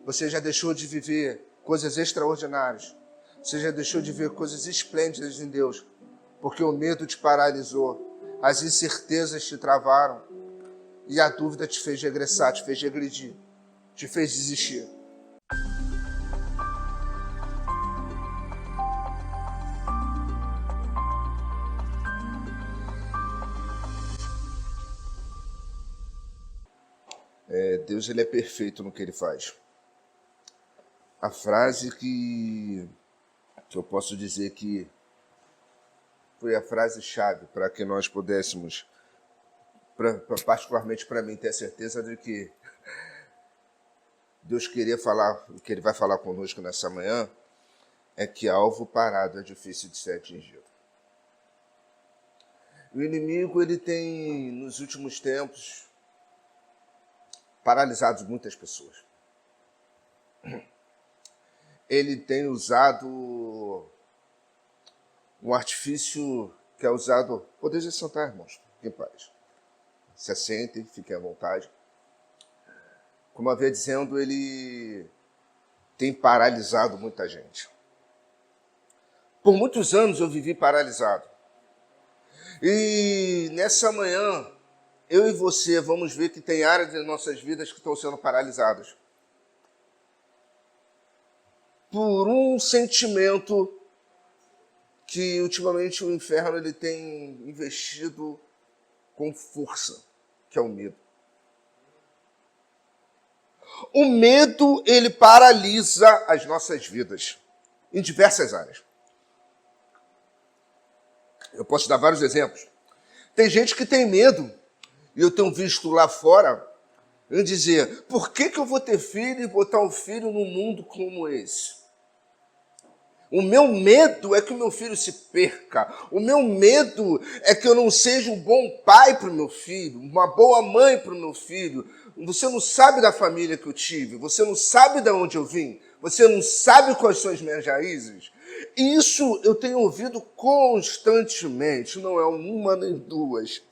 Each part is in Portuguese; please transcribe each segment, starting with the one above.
Você já deixou de viver coisas extraordinárias. Você já deixou de ver coisas esplêndidas em Deus, porque o medo te paralisou, as incertezas te travaram e a dúvida te fez regressar, te fez regredir, te fez desistir. Deus, ele é perfeito no que ele faz. A frase que eu posso dizer que foi a frase-chave para que nós pudéssemos, particularmente para mim, ter a certeza de que Deus queria falar, o que ele vai falar conosco nessa manhã, é que alvo parado é difícil de ser atingido. O inimigo, ele tem, nos últimos tempos, paralisado muitas pessoas. Ele tem usado um artifício que é usado... Pode se sentar, irmãos, fiquem em paz. Se assentem, fiquem à vontade. Como eu havia dizendo, ele tem paralisado muita gente. Por muitos anos eu vivi paralisado. E nessa manhã, eu e você vamos ver que tem áreas das nossas vidas que estão sendo paralisadas por um sentimento que ultimamente o inferno ele tem investido com força, que é o medo. O medo, ele paralisa as nossas vidas em diversas áreas. Eu posso dar vários exemplos. Tem gente que tem medo, e eu tenho visto lá fora, em dizer, por que eu vou ter filho e botar um filho num mundo como esse? O meu medo é que o meu filho se perca. O meu medo é que eu não seja um bom pai para o meu filho, uma boa mãe para o meu filho. Você não sabe da família que eu tive, você não sabe de onde eu vim, você não sabe quais são as minhas raízes. Isso eu tenho ouvido constantemente, não é uma nem duas.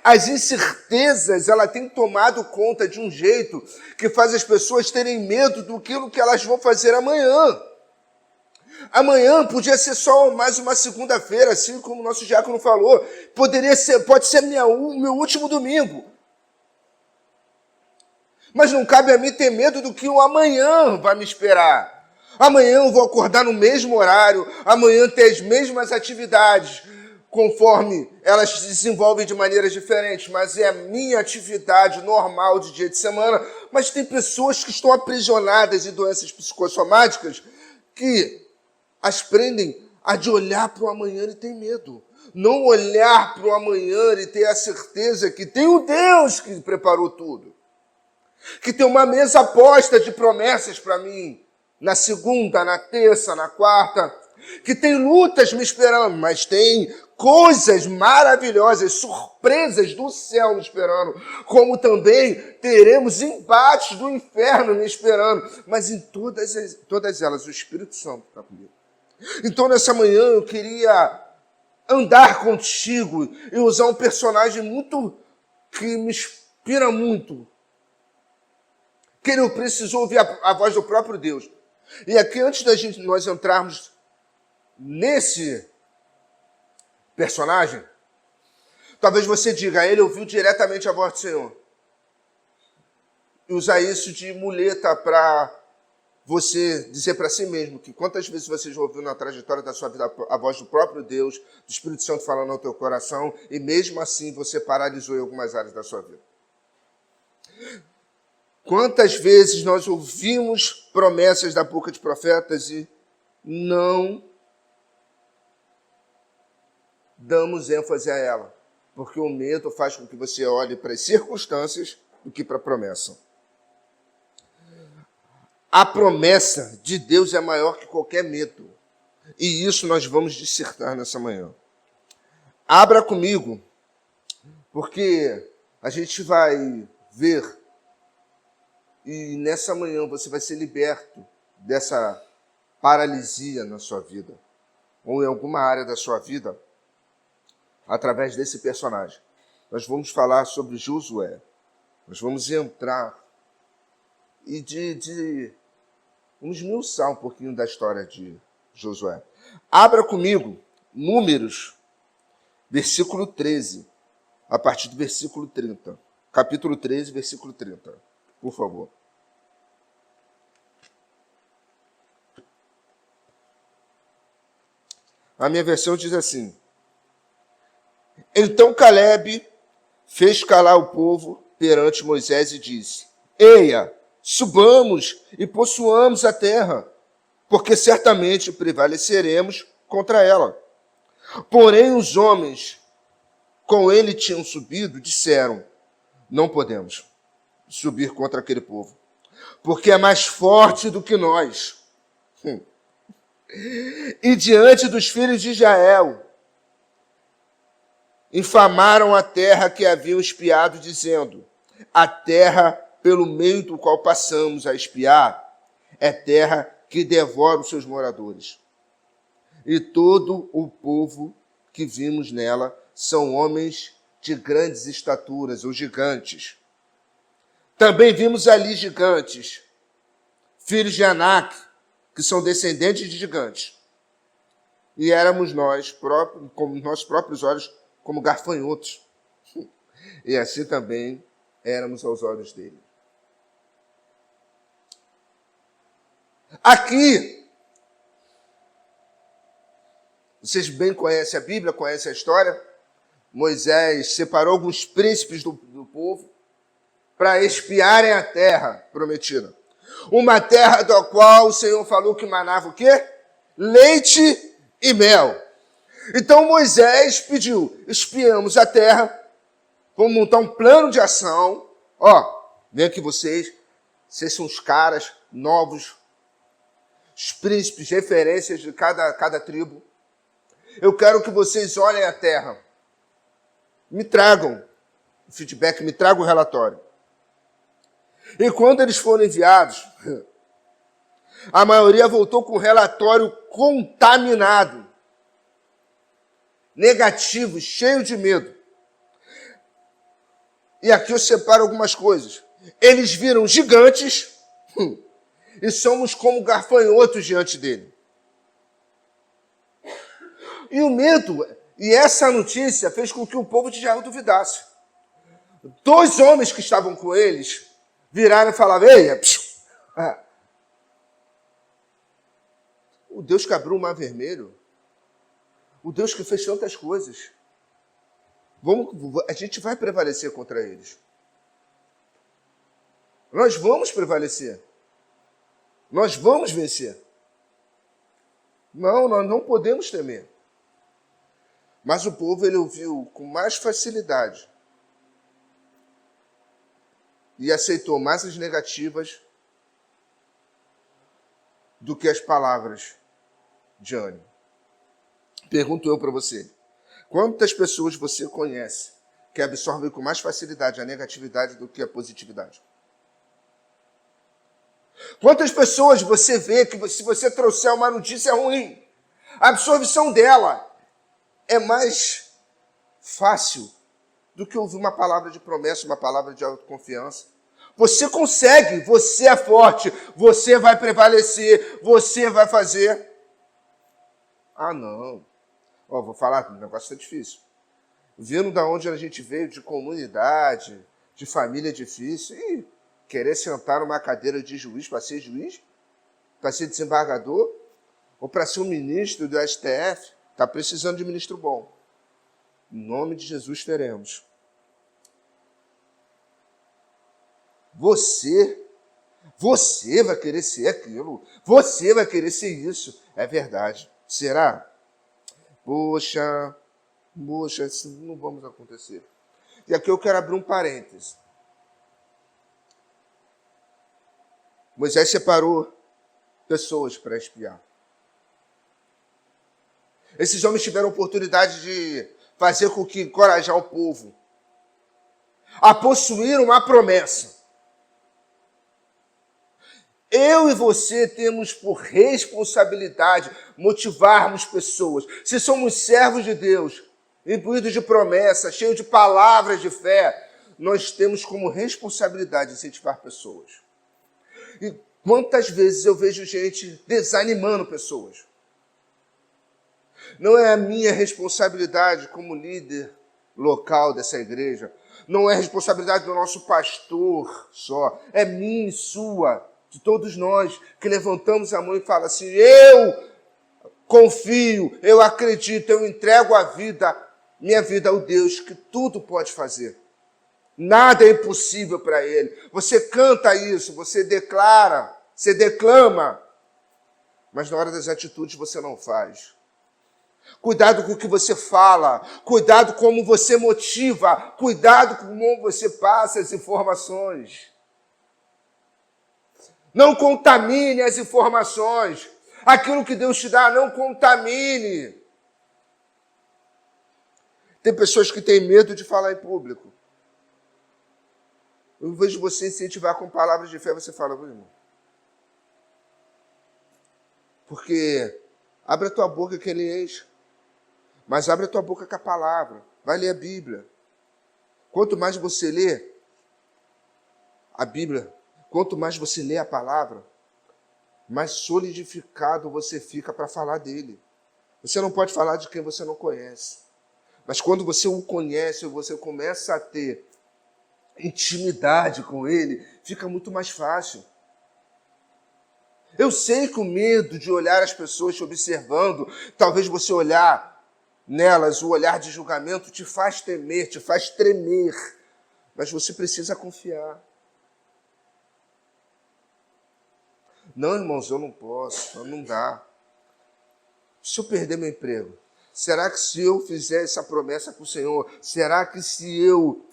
As incertezas, ela tem tomado conta de um jeito que faz as pessoas terem medo do que elas vão fazer amanhã. Amanhã podia ser só mais uma segunda-feira, assim como o nosso diácono falou. Pode ser o meu último domingo. Mas não cabe a mim ter medo do que o amanhã vai me esperar. Amanhã eu vou acordar no mesmo horário, amanhã ter as mesmas atividades, conforme elas se desenvolvem de maneiras diferentes, mas é a minha atividade normal de dia de semana. Mas tem pessoas que estão aprisionadas em doenças psicossomáticas que as prendem a de olhar para o amanhã e ter medo. Não olhar para o amanhã e ter a certeza que tem o Deus que preparou tudo. Que tem uma mesa posta de promessas para mim, na segunda, na terça, na quarta. Que tem lutas me esperando, mas tem coisas maravilhosas, surpresas do céu me esperando. Como também teremos embates do inferno me esperando. Mas em todas elas, o Espírito Santo está comigo. Então, nessa manhã, eu queria andar contigo e usar um personagem que me inspira muito. Que ele precisou ouvir a voz do próprio Deus. E aqui, antes da nós entrarmos nesse personagem, talvez você diga, ele ouviu diretamente a voz do Senhor. E usar isso de muleta para você dizer para si mesmo que quantas vezes você já ouviu na trajetória da sua vida a voz do próprio Deus, do Espírito Santo falando ao teu coração, e mesmo assim você paralisou em algumas áreas da sua vida. Quantas vezes nós ouvimos promessas da boca de profetas e não damos ênfase a ela, porque o medo faz com que você olhe para as circunstâncias do que para a promessa. A promessa de Deus é maior que qualquer medo. E isso nós vamos dissertar nessa manhã. Abra comigo, porque a gente vai ver, e nessa manhã você vai ser liberto dessa paralisia na sua vida, ou em alguma área da sua vida, através desse personagem. Nós vamos falar sobre Josué. Nós vamos entrar e de Vamos esmiuçar um pouquinho da história de Josué. Abra comigo Números, versículo 13, a partir do versículo 30. Capítulo 13, versículo 30. Por favor. A minha versão diz assim: Então Calebe fez calar o povo perante Moisés e disse: Eia, subamos e possuamos a terra, porque certamente prevaleceremos contra ela. Porém, os homens com ele tinham subido disseram: Não podemos subir contra aquele povo, porque é mais forte do que nós. E diante dos filhos de Israel, infamaram a terra que haviam espiado, dizendo: A terra pelo meio do qual passamos a espiar é terra que devora os seus moradores. E todo o povo que vimos nela são homens de grandes estaturas, ou gigantes. Também vimos ali gigantes, filhos de Anak, que são descendentes de gigantes. E éramos nós, como nossos próprios olhos, como gafanhotos. E assim também éramos aos olhos dele. Aqui, vocês bem conhecem a Bíblia, conhecem a história. Moisés separou alguns príncipes do povo para espiarem a terra prometida. Uma terra da qual o Senhor falou que manava o quê? Leite e mel. Então Moisés pediu: espiamos a terra, vamos montar um plano de ação. Vem aqui vocês são os caras novos, os príncipes, referências de cada tribo. Eu quero que vocês olhem a terra, me tragam o feedback, me tragam o relatório. E quando eles foram enviados, a maioria voltou com o relatório contaminado, negativo, cheio de medo. E aqui eu separo algumas coisas. Eles viram gigantes e somos como gafanhotos diante dele. E o medo, e essa notícia fez com que o povo de Israel duvidasse. 2 homens que estavam com eles viraram e falaram: Eia, o Deus que abriu o mar vermelho, o Deus que fez tantas coisas, a gente vai prevalecer contra eles. Nós vamos prevalecer. Nós vamos vencer. Não, nós não podemos temer. Mas o povo, ele ouviu com mais facilidade e aceitou mais as negativas do que as palavras de ânimo. Pergunto eu para você: quantas pessoas você conhece que absorvem com mais facilidade a negatividade do que a positividade? Quantas pessoas você vê que, se você trouxer uma notícia ruim, a absorção dela é mais fácil do que ouvir uma palavra de promessa, uma palavra de autoconfiança? Você consegue, você é forte, você vai prevalecer, você vai fazer. Não. Vou falar, o negócio está difícil. Vindo da onde a gente veio, de comunidade, de família difícil, e querer sentar numa cadeira de juiz para ser juiz, para ser desembargador, ou para ser um ministro do STF, está precisando de ministro bom. Em nome de Jesus teremos. Você vai querer ser aquilo, você vai querer ser isso. É verdade. Será? Poxa, isso não vamos acontecer. E aqui eu quero abrir um parêntese. Moisés separou pessoas para espiar. Esses homens tiveram a oportunidade de fazer com que encorajar o povo a possuir uma promessa. Eu e você temos por responsabilidade motivarmos pessoas. Se somos servos de Deus, imbuídos de promessas, cheios de palavras de fé, nós temos como responsabilidade incentivar pessoas. E Quantas vezes eu vejo gente desanimando pessoas? Não é a minha responsabilidade como líder local dessa igreja, não é responsabilidade do nosso pastor só, é minha e sua, de todos nós que levantamos a mão e fala assim: eu confio, eu acredito, eu entrego a vida, minha vida ao Deus que tudo pode fazer. Nada é impossível para Ele. Você canta isso, você declara, você declama, mas na hora das atitudes você não faz. Cuidado com o que você fala, cuidado como você motiva, cuidado com como você passa as informações. Não contamine as informações. Aquilo que Deus te dá, não contamine. Tem pessoas que têm medo de falar em público. Eu vejo você incentivar com palavras de fé, você fala: irmão, porque abre a tua boca que Ele enche. Mas abre a tua boca com a palavra. Vai ler a Bíblia. Quanto mais você lê a Bíblia, quanto mais você lê a palavra, mais solidificado você fica para falar dele. Você não pode falar de quem você não conhece. Mas quando você o conhece, você começa a ter intimidade com ele, fica muito mais fácil. Eu sei que o medo de olhar as pessoas te observando, talvez você olhar nelas, o olhar de julgamento te faz temer, te faz tremer. Mas você precisa confiar. Não, irmãos, eu não posso, não dá. Se eu perder meu emprego, será que se eu fizer essa promessa com o Senhor, será que se eu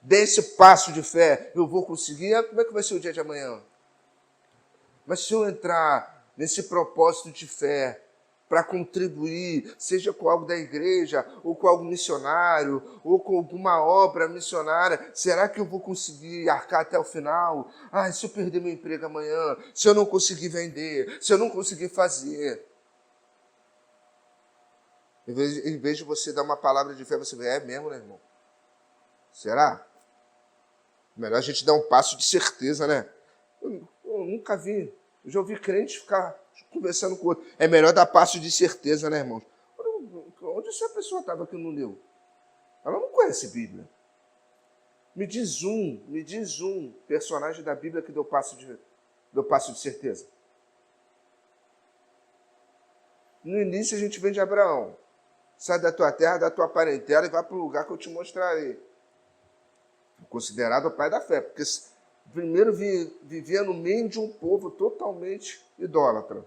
der esse passo de fé, eu vou conseguir? Como é que vai ser o dia de amanhã? Mas se eu entrar nesse propósito de fé, para contribuir, seja com algo da igreja, ou com algo missionário, ou com alguma obra missionária, será que eu vou conseguir arcar até o final? Se eu perder meu emprego amanhã, se eu não conseguir vender, se eu não conseguir fazer. Em vez de você dar uma palavra de fé, você vê: é mesmo, né, irmão? Será? Melhor a gente dar um passo de certeza, né? Eu nunca vi. Eu já ouvi crente ficar conversando com o outro. É melhor dar passo de certeza, né, irmãos? Onde essa pessoa estava que não leu? Ela não conhece Bíblia. Me diz um personagem da Bíblia que deu passo de certeza. No início a gente vem de Abraão. Sai da tua terra, da tua parentela e vai para o lugar que eu te mostrarei. Considerado o pai da fé, porque primeiro vivia no meio de um povo totalmente idólatra.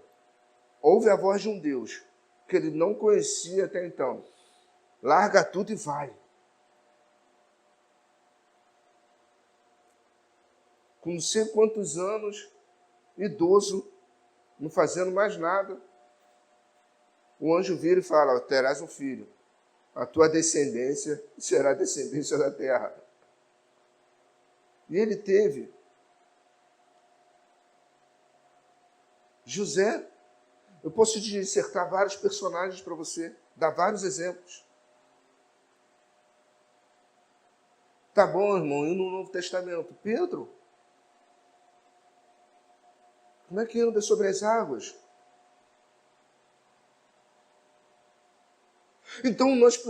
Ouve a voz de um Deus que ele não conhecia até então. Larga tudo e vai. Com não sei quantos anos, idoso, não fazendo mais nada, o anjo vira e fala: terás um filho. A tua descendência será a descendência da terra. E ele teve. José. Eu posso dissertar vários personagens para você, dar vários exemplos. Tá bom, irmão, e no Novo Testamento? Pedro. Como é que anda sobre as águas? Então nós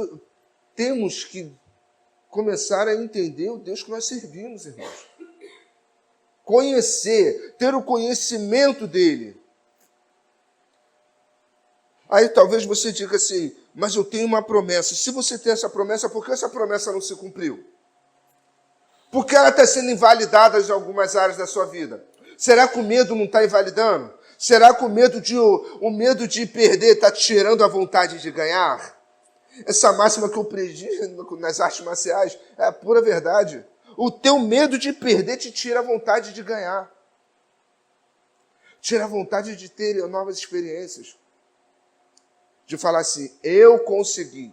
temos que começar a entender o Deus que nós servimos, irmãos. Conhecer, ter o conhecimento dele. Aí talvez você diga assim: mas eu tenho uma promessa. Se você tem essa promessa, por que essa promessa não se cumpriu? Por que ela está sendo invalidada em algumas áreas da sua vida? Será que o medo não está invalidando? Será que o medo de perder está te tirando a vontade de ganhar? Essa máxima que eu aprendi nas artes marciais é a pura verdade. O teu medo de perder te tira a vontade de ganhar. Tira a vontade de ter novas experiências. De falar assim: eu consegui.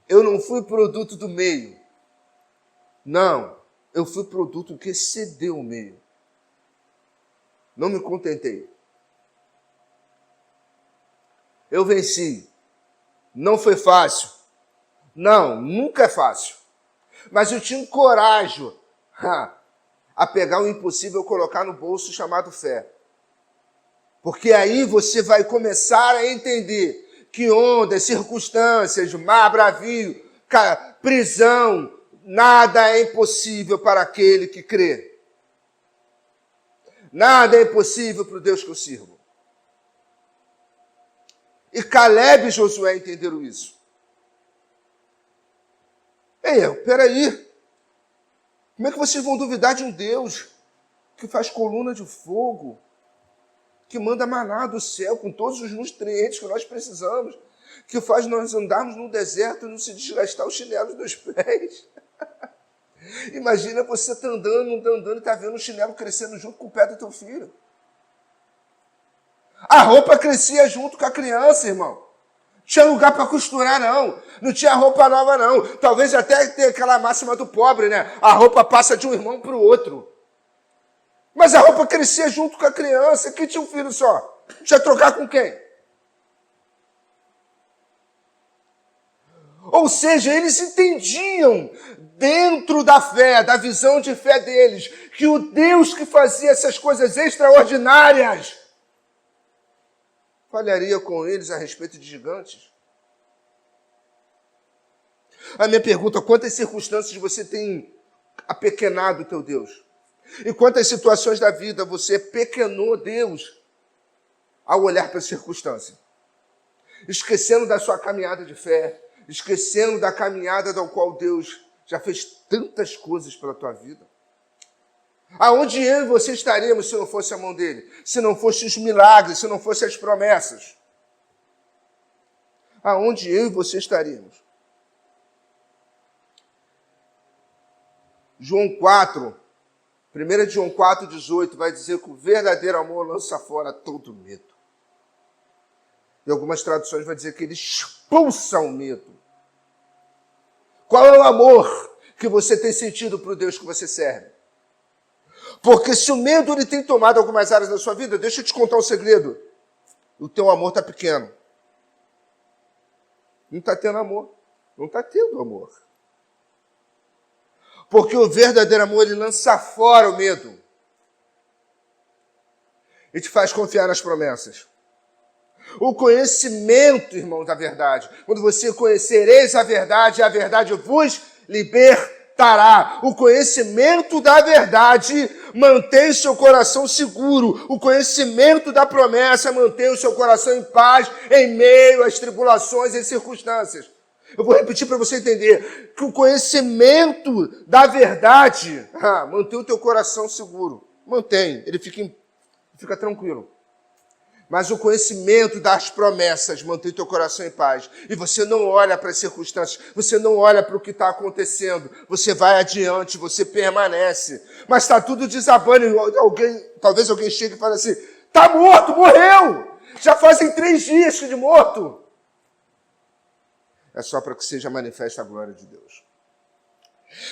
Eu não fui produto do meio. Não, eu fui produto que excedeu o meio. Não me contentei. Eu venci. Não foi fácil. Não, nunca é fácil. Mas eu te encorajo a pegar o impossível e colocar no bolso chamado fé. Porque aí você vai começar a entender que ondas, circunstâncias, mar bravio, prisão, nada é impossível para aquele que crê. Nada é impossível para o Deus que eu sirvo. E Caleb e Josué entenderam isso. Ei, peraí. Como é que vocês vão duvidar de um Deus que faz coluna de fogo, que manda maná do céu com todos os nutrientes que nós precisamos, que faz nós andarmos no deserto e não se desgastar os chinelos dos pés? Imagina você tá andando e tá vendo o chinelo crescendo junto com o pé do teu filho. A roupa crescia junto com a criança, irmão. Não tinha lugar para costurar, não. Não tinha roupa nova, não. Talvez até tenha aquela máxima do pobre, né? A roupa passa de um irmão para o outro. Mas a roupa crescia junto com a criança. Quem tinha um filho só? Tinha trocar com quem? Ou seja, eles entendiam, dentro da fé, da visão de fé deles, que o Deus que fazia essas coisas extraordinárias falharia com eles a respeito de gigantes. A minha pergunta: quantas circunstâncias você tem apequenado o teu Deus? E quantas situações da vida você pequenou Deus ao olhar para a circunstância? Esquecendo da sua caminhada de fé, esquecendo da caminhada da qual Deus já fez tantas coisas pela tua vida. Aonde eu e você estaríamos se não fosse a mão dele? Se não fossem os milagres, se não fossem as promessas? Aonde eu e você estaríamos? João 4, 1 João 4,18 vai dizer que o verdadeiro amor lança fora todo medo. Em algumas traduções vai dizer que ele expulsa o medo. Qual é o amor que você tem sentido para o Deus que você serve? Porque se o medo ele tem tomado algumas áreas da sua vida, deixa eu te contar um segredo. O teu amor está pequeno. Não está tendo amor. Não está tendo amor. Porque o verdadeiro amor, ele lança fora o medo. E te faz confiar nas promessas. O conhecimento, irmão, da verdade. Quando você conhecereis a verdade vos libertará. O conhecimento da verdade mantém seu coração seguro. O conhecimento da promessa mantém o seu coração em paz em meio às tribulações e circunstâncias. Eu vou repetir para você entender que o conhecimento da verdade mantém o teu coração seguro. Mantém, ele fica tranquilo. Mas o conhecimento das promessas mantém teu coração em paz. E você não olha para as circunstâncias, você não olha para o que está acontecendo. Você vai adiante, você permanece. Mas está tudo desabando. Talvez alguém chegue e fale assim: está morto, morreu! Já fazem 3 dias que de morto. É só para que seja manifesta a glória de Deus.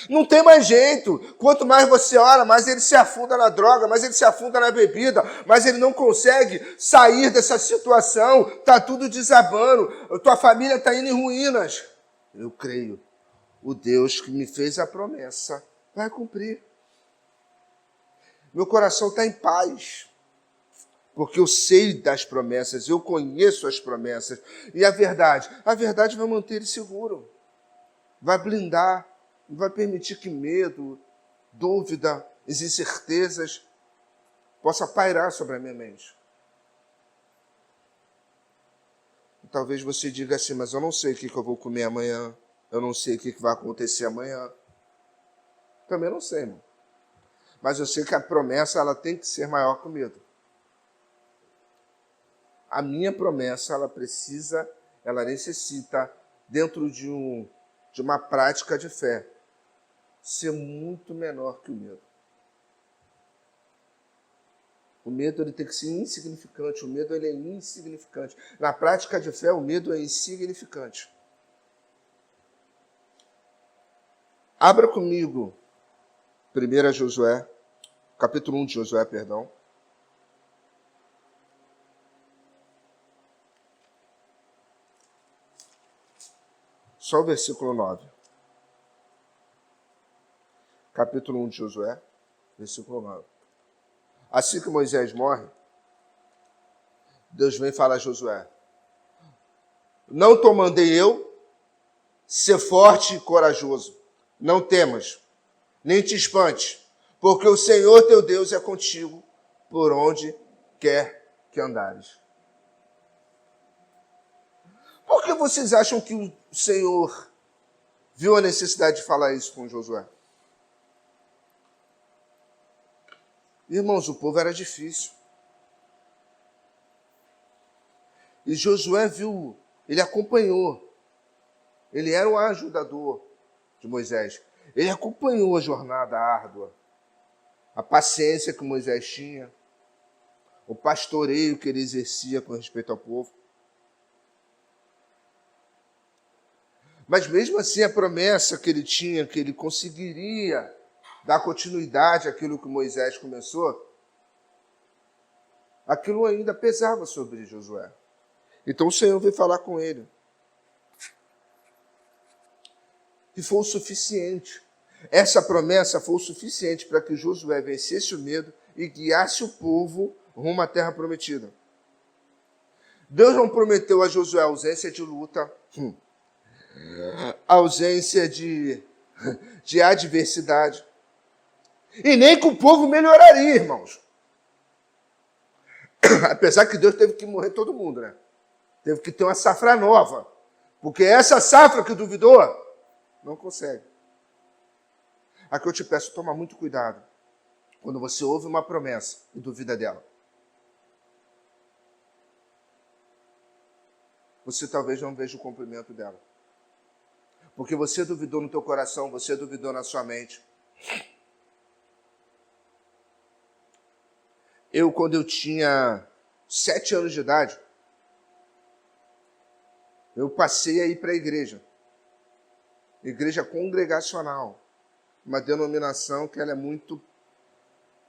Não tem mais jeito. Quanto mais você ora, mais ele se afunda na droga, mais ele se afunda na bebida, mais ele não consegue sair dessa situação. Está tudo desabando. A tua família está indo em ruínas. Eu creio. O Deus que me fez a promessa vai cumprir. Meu coração está em paz. Porque eu sei das promessas, eu conheço as promessas. E a verdade vai manter ele seguro. Vai blindar. Não vai permitir que medo, dúvida, as incertezas possa pairar sobre a minha mente. E talvez você diga assim: mas eu não sei o que eu vou comer amanhã, eu não sei o que vai acontecer amanhã. Também não sei, irmão. Mas eu sei que a promessa ela tem que ser maior que o medo. A minha promessa, ela necessita, dentro de uma prática de fé, ser muito menor que o medo. O medo ele tem que ser insignificante. O medo ele é insignificante. Na prática de fé, o medo é insignificante. Abra comigo 1 Josué, capítulo 1 de Josué, perdão. Só o versículo 9. Capítulo 1 de Josué. Versículo 9. Assim que Moisés morre, Deus vem falar a Josué: não te mandei eu, ser forte e corajoso. Não temas, nem te espantes, porque o Senhor teu Deus é contigo por onde quer que andares. Por que vocês acham que o Senhor viu a necessidade de falar isso com Josué? Irmãos, o povo era difícil. E Josué viu, ele acompanhou. Ele era o ajudador de Moisés. Ele acompanhou a jornada árdua, a paciência que Moisés tinha, o pastoreio que ele exercia com respeito ao povo. Mas mesmo assim, a promessa que ele tinha, que ele conseguiria dar continuidade àquilo que Moisés começou, aquilo ainda pesava sobre Josué. Então o Senhor veio falar com ele. E foi o suficiente. Essa promessa foi o suficiente para que Josué vencesse o medo e guiasse o povo rumo à terra prometida. Deus não prometeu a Josué ausência de luta, ausência de adversidade. E nem que o povo melhoraria, irmãos. Apesar que Deus teve que morrer todo mundo, né? Teve que ter uma safra nova. Porque essa safra que duvidou, não consegue. Aqui eu te peço, toma muito cuidado quando você ouve uma promessa e duvida dela. Você talvez não veja o cumprimento dela. Porque você duvidou no teu coração, você duvidou na sua mente. Eu, quando eu tinha 7 anos de idade, eu passei a ir para a igreja. Igreja congregacional. Uma denominação que ela é muito...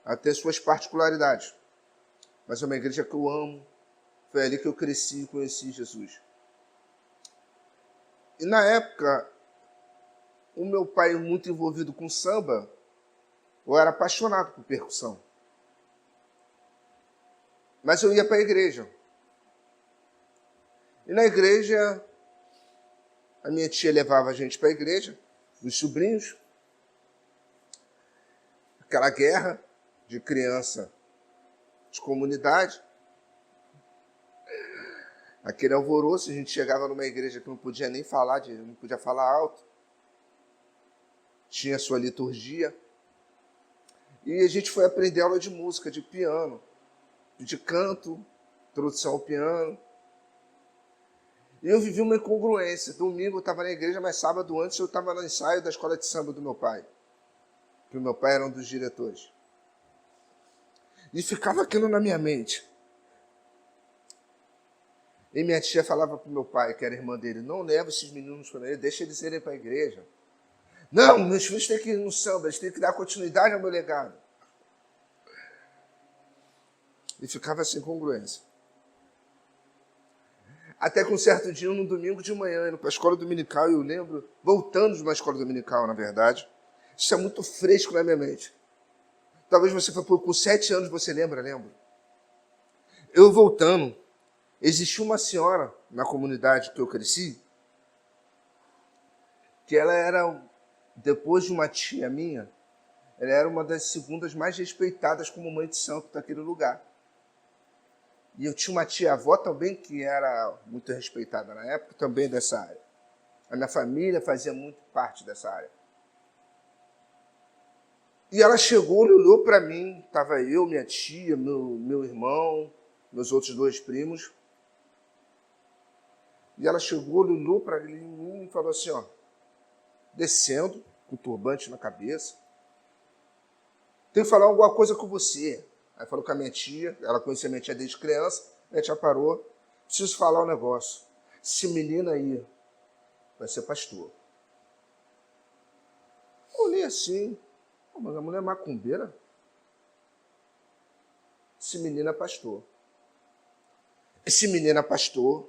ela tem suas particularidades. Mas é uma igreja que eu amo. Foi ali que eu cresci e conheci Jesus. E na época, o meu pai, muito envolvido com samba, eu era apaixonado por percussão. Mas eu ia para a igreja. E na igreja, a minha tia levava a gente para a igreja, os sobrinhos. Aquela guerra de criança de comunidade. Aquele alvoroço, a gente chegava numa igreja que não podia nem falar, não podia falar alto. Tinha sua liturgia. E a gente foi aprender aula de música, de piano, de canto, introdução ao piano. E eu vivi uma incongruência. Domingo eu estava na igreja, mas sábado antes eu estava no ensaio da escola de samba do meu pai. Que o meu pai era um dos diretores. E ficava aquilo na minha mente. E minha tia falava para o meu pai, que era irmã dele, não leva esses meninos para ele, deixa eles irem para a igreja. Não, meus filhos têm que ir no samba, eles têm que dar continuidade ao meu legado. E ficava assim, congruência. Até que um certo dia, no domingo de manhã, indo para a escola dominical, eu lembro, voltando de uma escola dominical, na verdade, isso é muito fresco na minha mente. Talvez você foi com 7 anos, você lembra? Lembro. Eu voltando, existia uma senhora na comunidade que eu cresci, que ela era, depois de uma tia minha, ela era uma das segundas mais respeitadas como mãe de santo daquele lugar. E eu tinha uma tia-avó também que era muito respeitada na época, também dessa área. A minha família fazia muito parte dessa área. E ela chegou, olhou para mim, estava eu, minha tia, meu irmão, meus outros 2 primos. E ela chegou, olhou para mim e falou assim, ó, descendo, com o turbante na cabeça, tenho que falar alguma coisa com você. Aí falou com a minha tia, ela conhecia a minha tia desde criança, a minha tia parou, preciso falar um negócio. Esse menino aí vai ser pastor. Eu olhei assim, mas a mulher é macumbeira? Esse menino é pastor. Esse menino é pastor.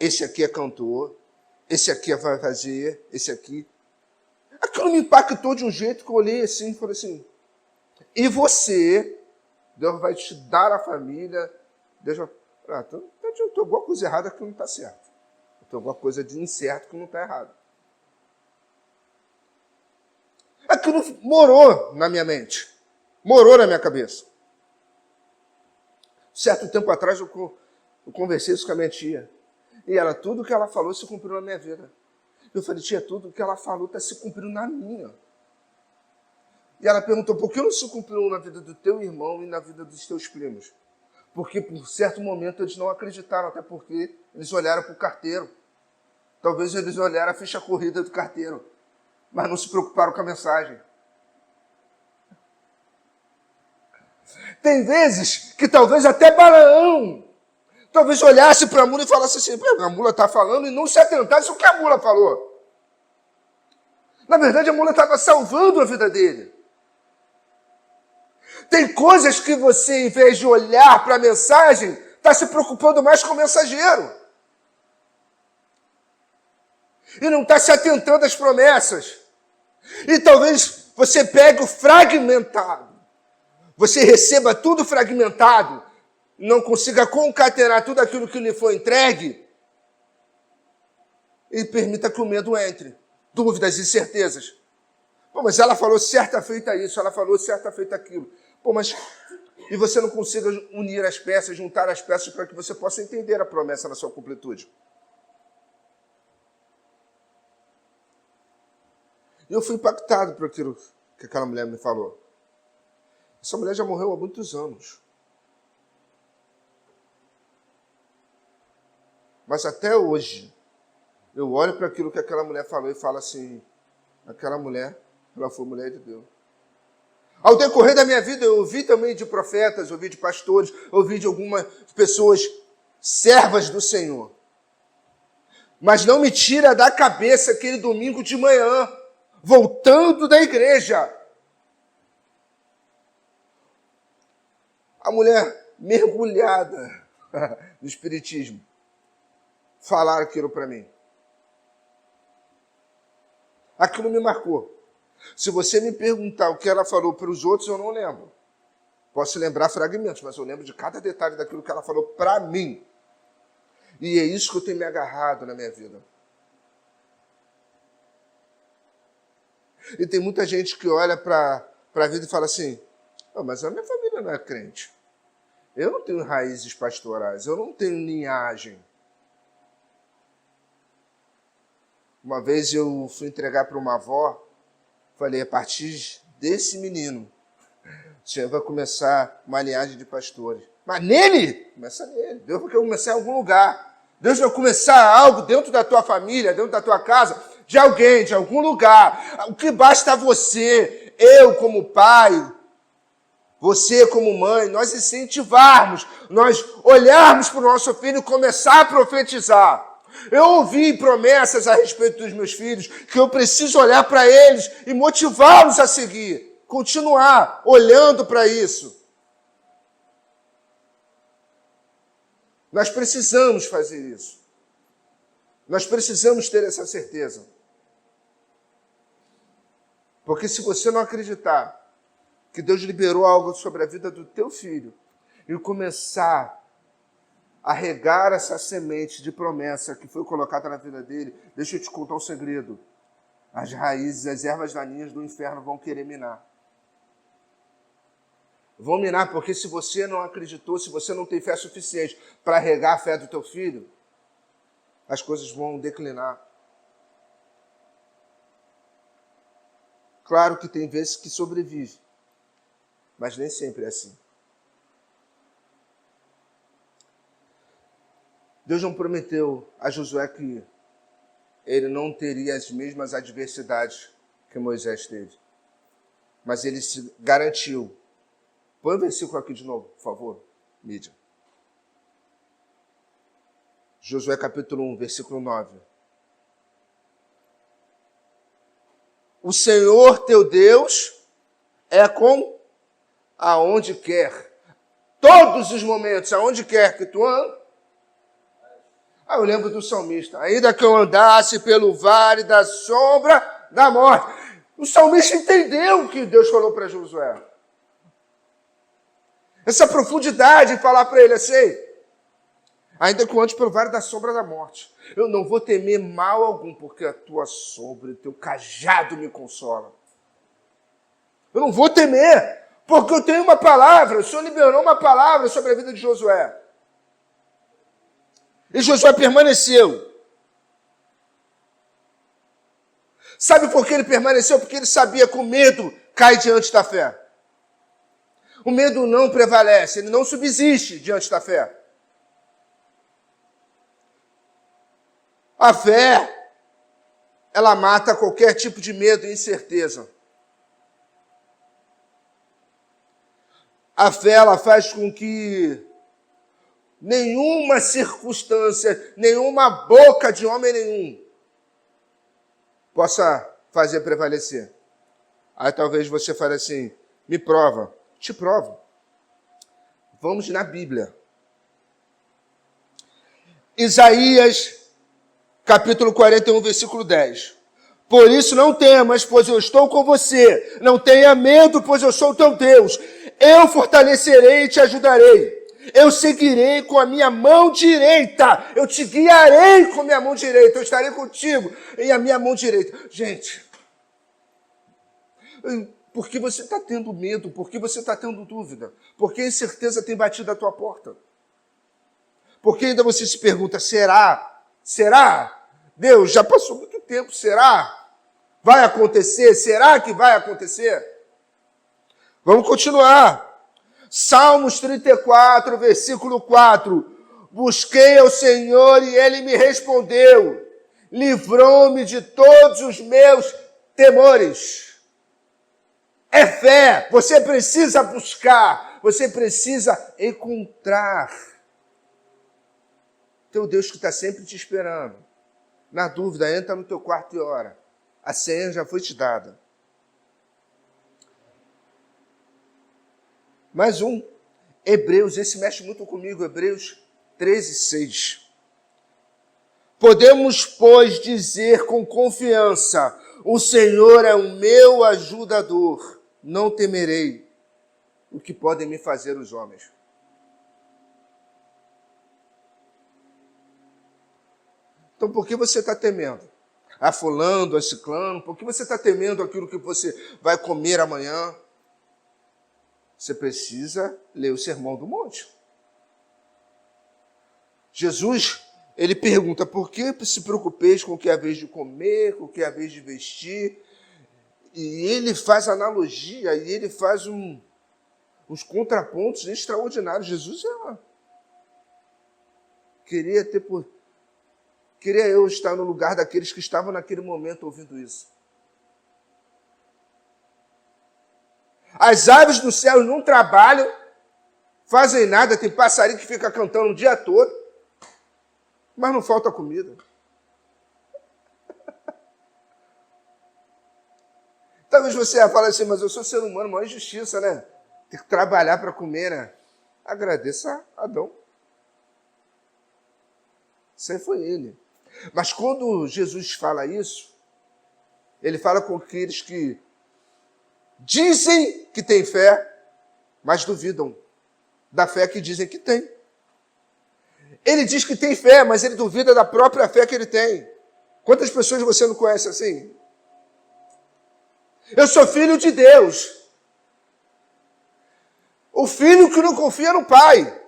Esse aqui é cantor. Esse aqui vai fazer, esse aqui. Aquilo me impactou de um jeito que eu olhei assim e falei assim, e você, Deus vai te dar a família, Deus vai... então tem alguma coisa errada que não está certo. Tem alguma coisa de incerto que não está errado. Aquilo morou na minha mente. Morou na minha cabeça. Certo tempo atrás eu conversei isso com a minha tia. E ela, tudo que ela falou se cumpriu na minha vida. Eu falei, tia, tudo que ela falou está se cumprindo na minha. E ela perguntou, por que não se cumpriu na vida do teu irmão e na vida dos teus primos? Porque por certo momento eles não acreditaram, até porque eles olharam para o carteiro. Talvez eles olharam a ficha corrida do carteiro, mas não se preocuparam com a mensagem. Tem vezes que talvez até Balaão, talvez olhasse para a mula e falasse assim, a mula está falando, e não se atentasse ao que a mula falou. Na verdade, a mula estava salvando a vida dele. Tem coisas que você, em vez de olhar para a mensagem, está se preocupando mais com o mensageiro. E não está se atentando às promessas. E talvez você pegue o fragmentado. Você receba tudo fragmentado, não consiga concatenar tudo aquilo que lhe foi entregue e permita que o medo entre. Dúvidas e incertezas. Pô, mas ela falou certa feita isso, ela falou certa feita aquilo. Pô, mas... E você não consiga unir as peças, juntar as peças para que você possa entender a promessa na sua completude. E eu fui impactado por aquilo que aquela mulher me falou. Essa mulher já morreu há muitos anos. Mas até hoje, eu olho para aquilo que aquela mulher falou e falo assim, aquela mulher, ela foi mulher de Deus. Ao decorrer da minha vida, eu ouvi também de profetas, ouvi de pastores, ouvi de algumas pessoas servas do Senhor. Mas não me tira da cabeça aquele domingo de manhã, voltando da igreja. A mulher mergulhada no espiritismo falar aquilo para mim. Aquilo me marcou. Se você me perguntar o que ela falou para os outros, eu não lembro. Posso lembrar fragmentos, mas eu lembro de cada detalhe daquilo que ela falou para mim. E é isso que eu tenho me agarrado na minha vida. E tem muita gente que olha para a vida e fala assim, mas a minha família não é crente. Eu não tenho raízes pastorais, eu não tenho linhagem. Uma vez eu fui entregar para uma avó, falei, a partir desse menino, o Senhor vai começar uma linhagem de pastores. Mas nele? Começa nele. Deus vai começar em algum lugar. Deus vai começar algo dentro da tua família, dentro da tua casa, de alguém, de algum lugar. O que basta você, eu como pai, você como mãe, nós incentivarmos, nós olharmos para o nosso filho e começar a profetizar. Eu ouvi promessas a respeito dos meus filhos, que eu preciso olhar para eles e motivá-los a seguir, continuar olhando para isso. Nós precisamos fazer isso. Nós precisamos ter essa certeza. Porque se você não acreditar que Deus liberou algo sobre a vida do teu filho e começar a regar essa semente de promessa que foi colocada na vida dele, deixa eu te contar um segredo. As raízes, as ervas daninhas do inferno vão querer minar. Vão minar porque se você não acreditou, se você não tem fé suficiente para regar a fé do teu filho, as coisas vão declinar. Claro que tem vezes que sobrevive, mas nem sempre é assim. Deus não prometeu a Josué que ele não teria as mesmas adversidades que Moisés teve. Mas ele se garantiu. Põe o versículo aqui de novo, por favor, mídia. Josué capítulo 1, versículo 9. O Senhor teu Deus é com aonde quer. Todos os momentos, aonde quer que tu andes. Eu lembro do salmista. Ainda que eu andasse pelo vale da sombra da morte. O salmista entendeu o que Deus falou para Josué. Essa profundidade de falar para ele assim, ainda que eu ande pelo vale da sombra da morte, eu não vou temer mal algum, porque a tua sombra e o teu cajado me consolam. Eu não vou temer, porque eu tenho uma palavra, o Senhor liberou uma palavra sobre a vida de Josué. E Josué permaneceu. Sabe por que ele permaneceu? Porque ele sabia que o medo cai diante da fé. O medo não prevalece, ele não subsiste diante da fé. A fé, ela mata qualquer tipo de medo e incerteza. A fé, ela faz com que nenhuma circunstância, nenhuma boca de homem nenhum possa fazer prevalecer. Aí talvez você fale assim, me prova. Te provo. Vamos na Bíblia. Isaías, capítulo 41, versículo 10. Por isso não temas, pois eu estou com você. Não tenha medo, pois eu sou o teu Deus. Eu fortalecerei e te ajudarei. Eu seguirei com a minha mão direita. Eu te guiarei com a minha mão direita. Eu estarei contigo em a minha mão direita. Gente, por que você está tendo medo? Por que você está tendo dúvida? Por que a incerteza tem batido a tua porta? Por que ainda você se pergunta, será? Será? Deus, já passou muito tempo, será? Vai acontecer? Será que vai acontecer? Vamos continuar. Salmos 34, versículo 4. Busquei ao Senhor e Ele me respondeu. Livrou-me de todos os meus temores. É fé, você precisa buscar, você precisa encontrar. Teu Deus que está sempre te esperando. Na dúvida, entra no teu quarto e ora. A senha já foi te dada. Mais um. Hebreus, esse mexe muito comigo, Hebreus 13, 6. Podemos, pois, dizer com confiança, o Senhor é o meu ajudador. Não temerei o que podem me fazer os homens. Então, por que você está temendo? A fulano, a ciclano, por que você está temendo aquilo que você vai comer amanhã? Você precisa ler o Sermão do Monte. Jesus, ele pergunta, por que se preocupeis com o que é a vez de comer, com o que é a vez de vestir? E ele faz analogia, e ele faz uns contrapontos extraordinários. Jesus queria eu estar no lugar daqueles que estavam naquele momento ouvindo isso. As aves do céu não trabalham, fazem nada, tem passarinho que fica cantando o dia todo, mas não falta comida. Talvez você fale assim, mas eu sou ser humano, maior injustiça, né? Tem que trabalhar para comer, né? Agradeça a Adão. Isso aí foi ele. Mas quando Jesus fala isso, ele fala com aqueles que dizem que têm fé, mas duvidam da fé que dizem que tem. Ele diz que tem fé, mas ele duvida da própria fé que ele tem. Quantas pessoas você não conhece assim? Eu sou filho de Deus. O filho que não confia no pai.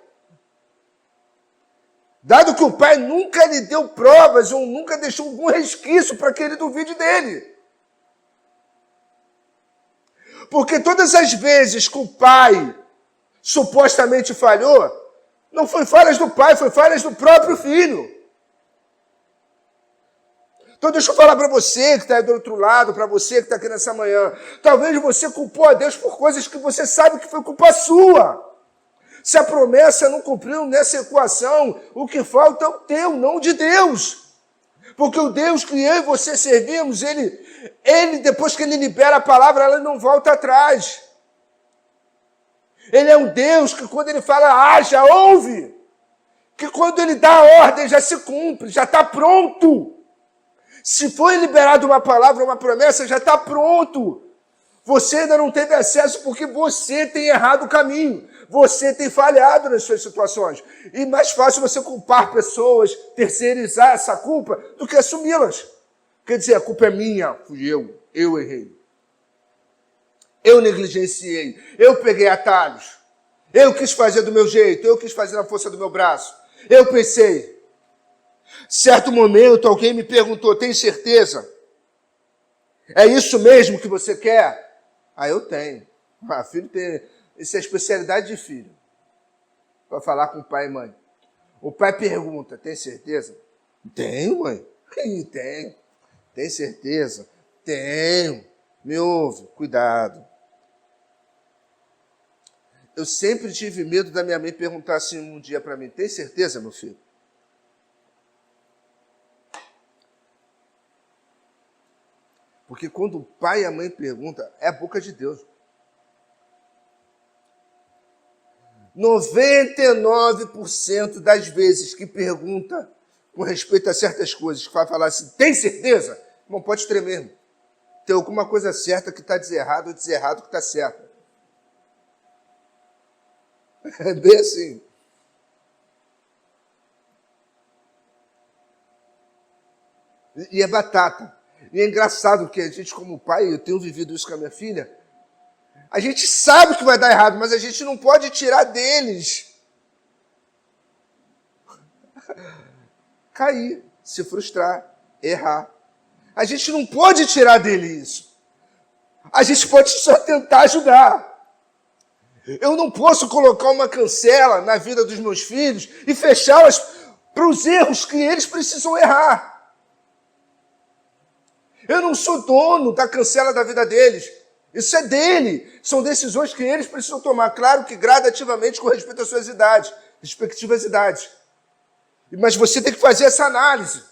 Dado que o pai nunca lhe deu provas ou nunca deixou algum resquício para que ele duvide dele. Porque todas as vezes que o pai supostamente falhou, não foi falhas do pai, foi falhas do próprio filho. Então deixa eu falar para você que está aí do outro lado, para você que está aqui nessa manhã. Talvez você culpou a Deus por coisas que você sabe que foi culpa sua. Se a promessa não cumpriu nessa equação, o que falta é o teu, não o de Deus. Porque o Deus que eu e você servimos, ele depois que ele libera a palavra, ela não volta atrás. Ele é um Deus que quando ele fala, haja, ouve. Que quando ele dá a ordem, já se cumpre, já está pronto. Se foi liberada uma palavra, uma promessa, já está pronto. Você ainda não teve acesso porque você tem errado o caminho. Você tem falhado nas suas situações. E mais fácil você culpar pessoas, terceirizar essa culpa, do que assumi-las. Quer dizer, a culpa é minha, fui eu errei. Eu negligenciei, eu peguei atalhos. Eu quis fazer do meu jeito, eu quis fazer na força do meu braço. Eu pensei. Certo momento, alguém me perguntou, tem certeza? É isso mesmo que você quer? Ah, eu tenho. Ah, filho tem. Isso é especialidade de filho. Para falar com o pai e mãe. O pai pergunta, tem certeza? Tenho, mãe. Tenho. Tem certeza? Tenho. Me ouve, cuidado. Eu sempre tive medo da minha mãe perguntar assim um dia para mim, tem certeza, meu filho? Porque quando o pai e a mãe perguntam, é a boca de Deus. 99% das vezes que pergunta com respeito a certas coisas, que vai falar assim, tem certeza? Não pode tremer, irmão. Tem alguma coisa certa que está deserrado ou deserrado que está certo. É bem assim. E é batata. E é engraçado que a gente, como pai, eu tenho vivido isso com a minha filha, a gente sabe que vai dar errado, mas a gente não pode tirar deles. Cair, se frustrar, errar. A gente não pode tirar dele isso. A gente pode só tentar ajudar. Eu não posso colocar uma cancela na vida dos meus filhos e fechá-las para os erros que eles precisam errar. Eu não sou dono da cancela da vida deles. Isso é dele. São decisões que eles precisam tomar. Claro que gradativamente com respeito às suas idades, respectivas idades. Mas você tem que fazer essa análise.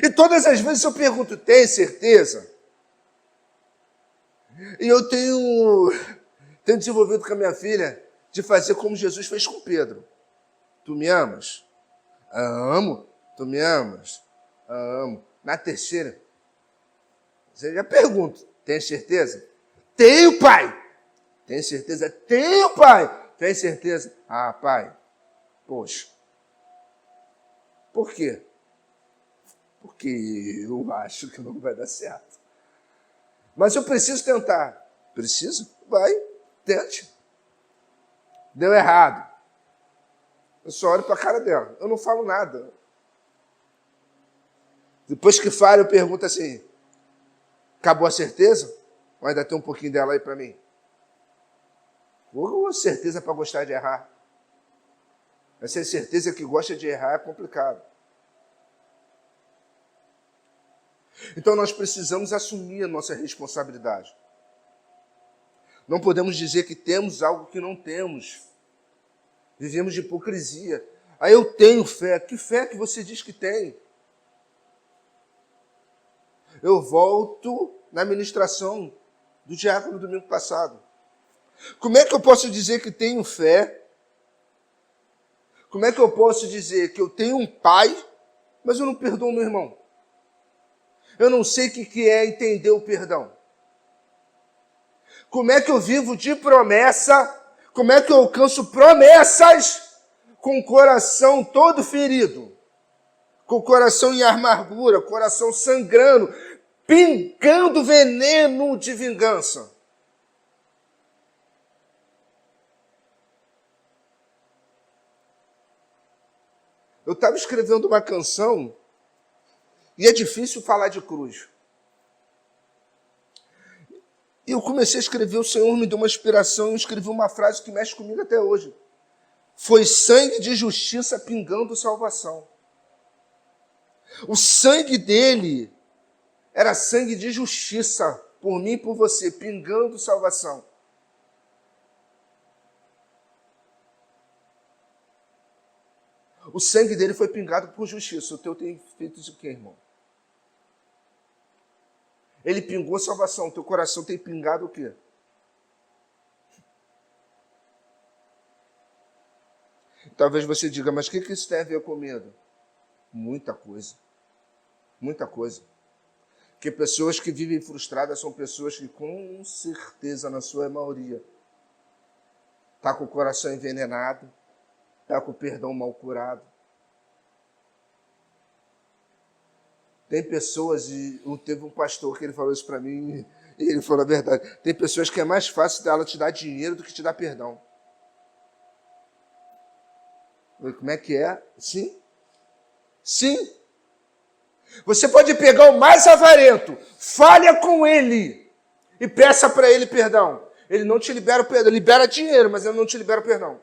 E todas as vezes eu pergunto, tem certeza? E eu tenho desenvolvido com a minha filha de fazer como Jesus fez com Pedro. Tu me amas? Amo. Tu me amas? Amo. Na terceira, você já pergunta, tem certeza? Tenho, pai. Tem certeza? Tenho, pai. Tem certeza? Ah, pai. Poxa. Por quê? Porque eu acho que não vai dar certo. Mas eu preciso tentar. Preciso? Vai, tente. Deu errado. Eu só olho para a cara dela. Eu não falo nada. Depois que falha, eu pergunto assim, acabou a certeza? Ou ainda tem um pouquinho dela aí para mim? Ou certeza para gostar de errar? Essa certeza que gosta de errar é complicado. Então nós precisamos assumir a nossa responsabilidade. Não podemos dizer que temos algo que não temos. Vivemos de hipocrisia. Aí eu tenho fé. Que fé que você diz que tem? Eu volto na ministração do diácono no domingo passado. Como é que eu posso dizer que tenho fé? Como é que eu posso dizer que eu tenho um pai, mas eu não perdoo meu irmão? Eu não sei o que é entender o perdão. Como é que eu vivo de promessa? Como é que eu alcanço promessas com o coração todo ferido? Com o coração em amargura, coração sangrando, pingando veneno de vingança. Eu estava escrevendo uma canção e é difícil falar de cruz. E eu comecei a escrever, o Senhor me deu uma inspiração e eu escrevi uma frase que mexe comigo até hoje. Foi sangue de justiça pingando salvação. O sangue dele era sangue de justiça, por mim e por você, pingando salvação. O sangue dele foi pingado por justiça. O teu tem feito isso o quê, irmão? Ele pingou salvação. O teu coração tem pingado o quê? Talvez você diga, mas o que isso tem a ver com medo? Muita coisa. Muita coisa. Porque pessoas que vivem frustradas são pessoas que, com certeza, na sua maioria, está com o coração envenenado, está com o perdão mal curado. Tem pessoas, e teve um pastor que ele falou isso para mim, e ele falou a verdade, tem pessoas que é mais fácil dela te dar dinheiro do que te dar perdão. Como é que é? Sim. Sim. Você pode pegar o mais avarento, falha com ele e peça para ele perdão. Ele não te libera o perdão, libera dinheiro, mas ele não te libera o perdão.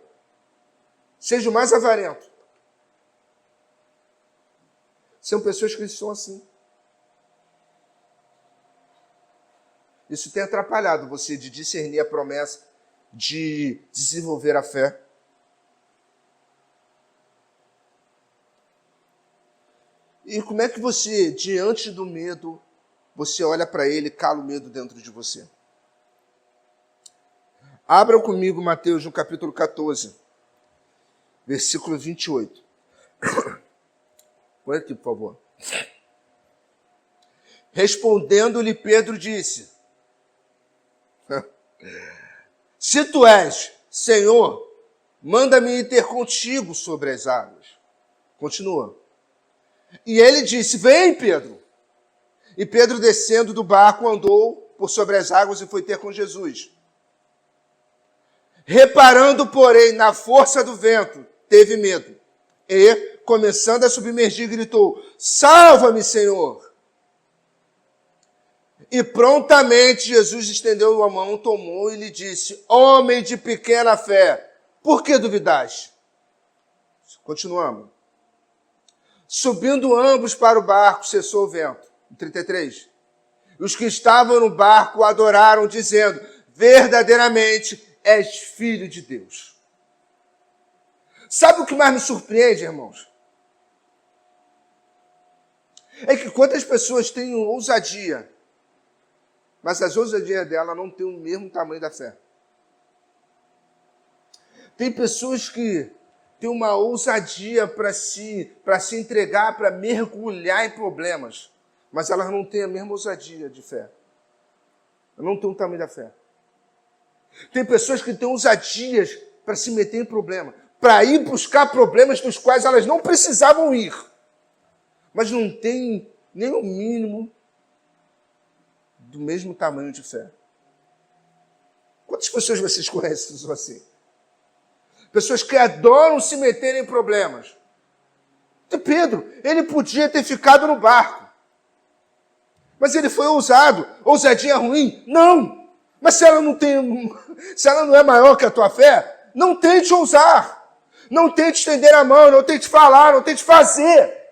Seja o mais avarento. São pessoas que são assim. Isso tem atrapalhado você de discernir a promessa, de desenvolver a fé. E como é que você, diante do medo, você olha para ele e cala o medo dentro de você? Abram comigo Mateus no capítulo 14, versículo 28. Põe aqui, por favor. Respondendo-lhe, Pedro disse: se tu és Senhor, manda-me ir ter contigo sobre as águas. Continua. E ele disse: vem, Pedro. E Pedro, descendo do barco, andou por sobre as águas e foi ter com Jesus. Reparando, porém, na força do vento, teve medo. E, começando a submergir, gritou: salva-me, Senhor! E prontamente Jesus estendeu a mão, tomou e lhe disse: homem de pequena fé, por que duvidaste? Continuamos. Subindo ambos para o barco, cessou o vento. 33. Os que estavam no barco o adoraram, dizendo: verdadeiramente és filho de Deus. Sabe o que mais me surpreende, irmãos? É que quantas pessoas têm ousadia, mas as ousadias dela não têm o mesmo tamanho da fé. Tem pessoas que têm uma ousadia para se entregar, para mergulhar em problemas, mas elas não têm a mesma ousadia de fé. Não têm o tamanho da fé. Tem pessoas que têm ousadias para se meter em problema, para ir buscar problemas dos quais elas não precisavam ir, mas não têm nem o mínimo do mesmo tamanho de fé. Quantas pessoas vocês conhecem que são assim? Pessoas que adoram se meter em problemas. E Pedro, ele podia ter ficado no barco, mas ele foi ousado. Ousadia ruim? Não! Mas se ela não é maior que a tua fé, não tente ousar. Não tente estender a mão, não tente falar, não tente fazer.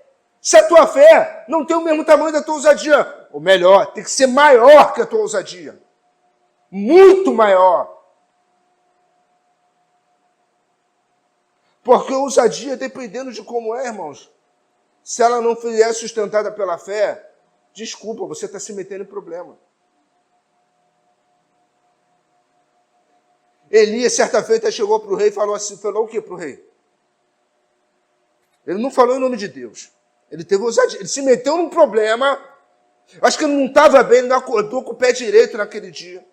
Se a tua fé não tem o mesmo tamanho da tua ousadia, ou melhor, tem que ser maior que a tua ousadia. Muito maior. Porque a ousadia, dependendo de como é, irmãos, se ela não for sustentada pela fé, desculpa, você está se metendo em problema. Elias, certa feita, chegou para o rei e falou assim, falou o que para o rei? Ele não falou em nome de Deus. Ele teve ousadia, ele se meteu num problema. Acho que ele não estava bem, ele não acordou com o pé direito naquele dia.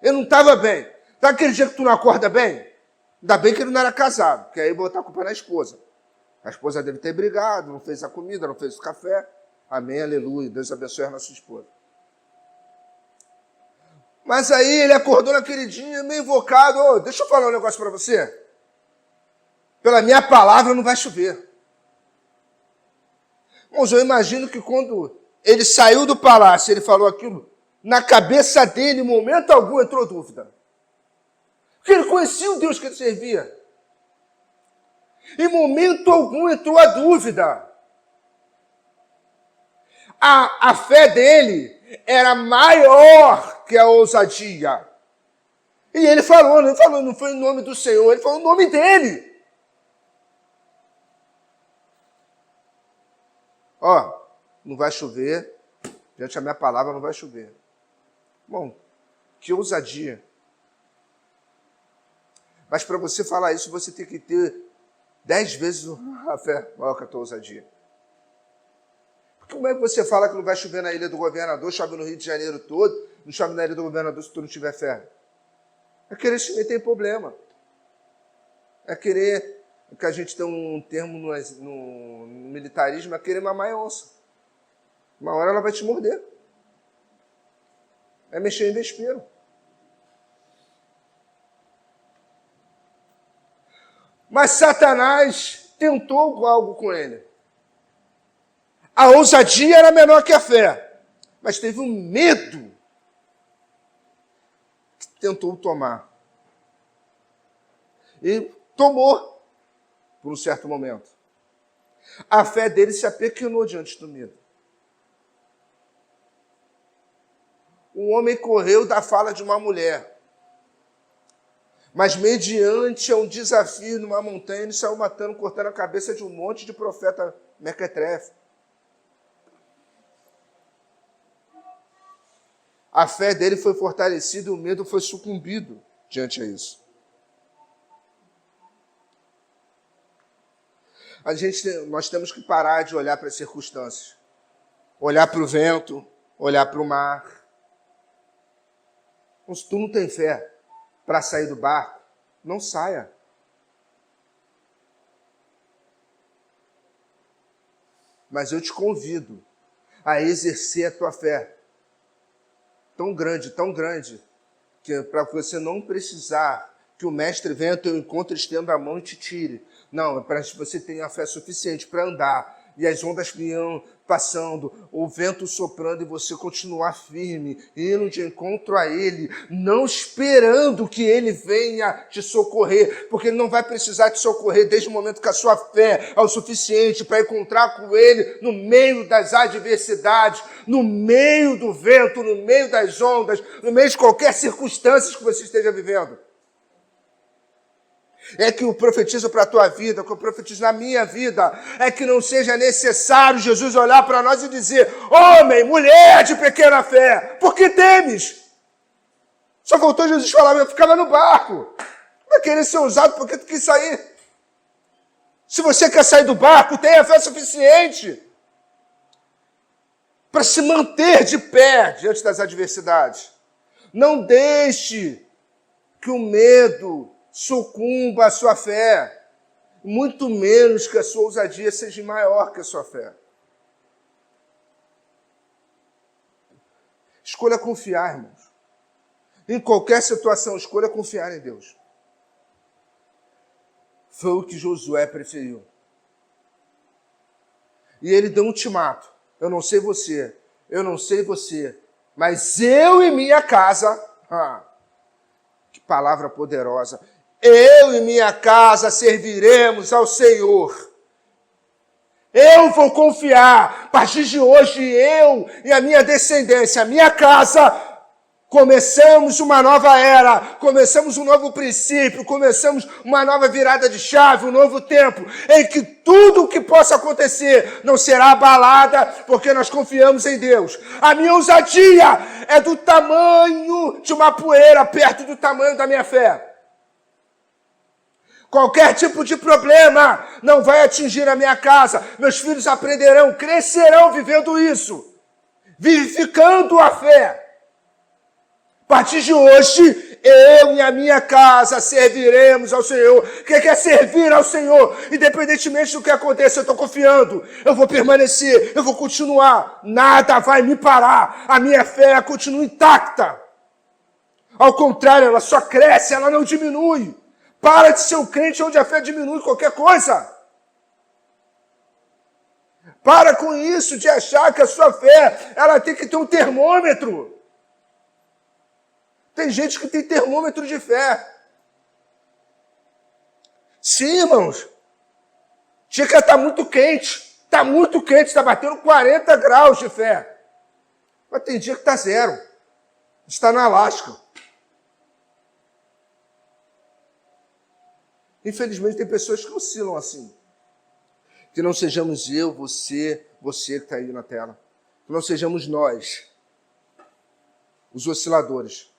Ele não estava bem. Tá aquele dia que tu não acorda bem? Ainda bem que ele não era casado, porque aí botar a culpa na esposa. A esposa dele ter brigado, não fez a comida, não fez o café. Amém, aleluia. Deus abençoe a nossa esposa. Mas aí ele acordou naquele dia meio invocado. Oh, deixa eu falar um negócio para você. Pela minha palavra não vai chover. Irmãos, eu imagino que quando ele saiu do palácio, ele falou aquilo, na cabeça dele, em momento algum, entrou dúvida. Porque ele conhecia o Deus que ele servia. Em momento algum entrou a dúvida. A fé dele era maior que a ousadia. E ele falou, não foi em nome do Senhor, ele falou em nome dele. Ó, não vai chover, diante da minha palavra não vai chover. Bom, que ousadia. Mas para você falar isso, você tem que ter 10 vezes a fé maior que a tua ousadia. Como é que você fala que não vai chover na Ilha do Governador, chove no Rio de Janeiro todo, não chove na Ilha do Governador se tu não tiver fé? É querer se meter em problema. É querer, que a gente tem um termo no militarismo, é querer mamar a onça. Uma hora ela vai te morder. É mexer em vespeiro. Mas Satanás tentou algo com ele. A ousadia era menor que a fé, mas teve um medo que tentou tomar. E tomou por um certo momento. A fé dele se apequenou diante do medo. O homem correu da fala de uma mulher, mas mediante um desafio numa montanha, ele saiu matando, cortando a cabeça de um monte de profeta mequetrefe. A fé dele foi fortalecida e o medo foi sucumbido diante a isso. Nós temos que parar de olhar para as circunstâncias, olhar para o vento, olhar para o mar. Então, se tu não tem fé para sair do barco, não saia. Mas eu te convido a exercer a tua fé tão grande, que para você não precisar que o mestre venha ao teu encontro, estenda a mão e te tire. Não, é para que você tenha a fé suficiente para andar, e as ondas vinham passando, o vento soprando, e você continuar firme, indo de encontro a Ele, não esperando que Ele venha te socorrer, porque Ele não vai precisar te socorrer desde o momento que a sua fé é o suficiente para encontrar com Ele no meio das adversidades, no meio do vento, no meio das ondas, no meio de qualquer circunstância que você esteja vivendo. É que eu profetizo para a tua vida, que eu profetizo na minha vida, é que não seja necessário Jesus olhar para nós e dizer: homem, mulher de pequena fé, por que temes? Só voltou Jesus falar: eu ficava no barco. Vai querer ser usado porque tu quis sair. Se você quer sair do barco, tenha fé suficiente para se manter de pé diante das adversidades. Não deixe que o medo sucumba à sua fé, muito menos que a sua ousadia seja maior que a sua fé. Escolha confiar, irmãos. Em qualquer situação, escolha confiar em Deus. Foi o que Josué preferiu. E ele deu um ultimato. Eu não sei você, mas eu e minha casa... que palavra poderosa. Eu e minha casa serviremos ao Senhor. Eu vou confiar. A partir de hoje, eu e a minha descendência, a minha casa, começamos uma nova era, começamos um novo princípio, começamos uma nova virada de chave, um novo tempo, em que tudo o que possa acontecer não será abalada, porque nós confiamos em Deus. A minha ousadia é do tamanho de uma poeira, perto do tamanho da minha fé. Qualquer tipo de problema não vai atingir a minha casa. Meus filhos aprenderão, crescerão vivendo isso, vivificando a fé. A partir de hoje, eu e a minha casa serviremos ao Senhor. Quem quer servir ao Senhor, independentemente do que aconteça, eu estou confiando. Eu vou permanecer, eu vou continuar. Nada vai me parar. A minha fé continua intacta. Ao contrário, ela só cresce, ela não diminui. Para de ser um crente onde a fé diminui qualquer coisa. Para com isso de achar que a sua fé ela tem que ter um termômetro. Tem gente que tem termômetro de fé. Sim, irmãos. Tinha que estar muito quente. Está muito quente, está batendo 40 graus de fé. Mas tem dia que está zero. Está na Alasca. Infelizmente, tem pessoas que oscilam assim. Que não sejamos eu, você que está aí na tela. Que não sejamos nós, os osciladores.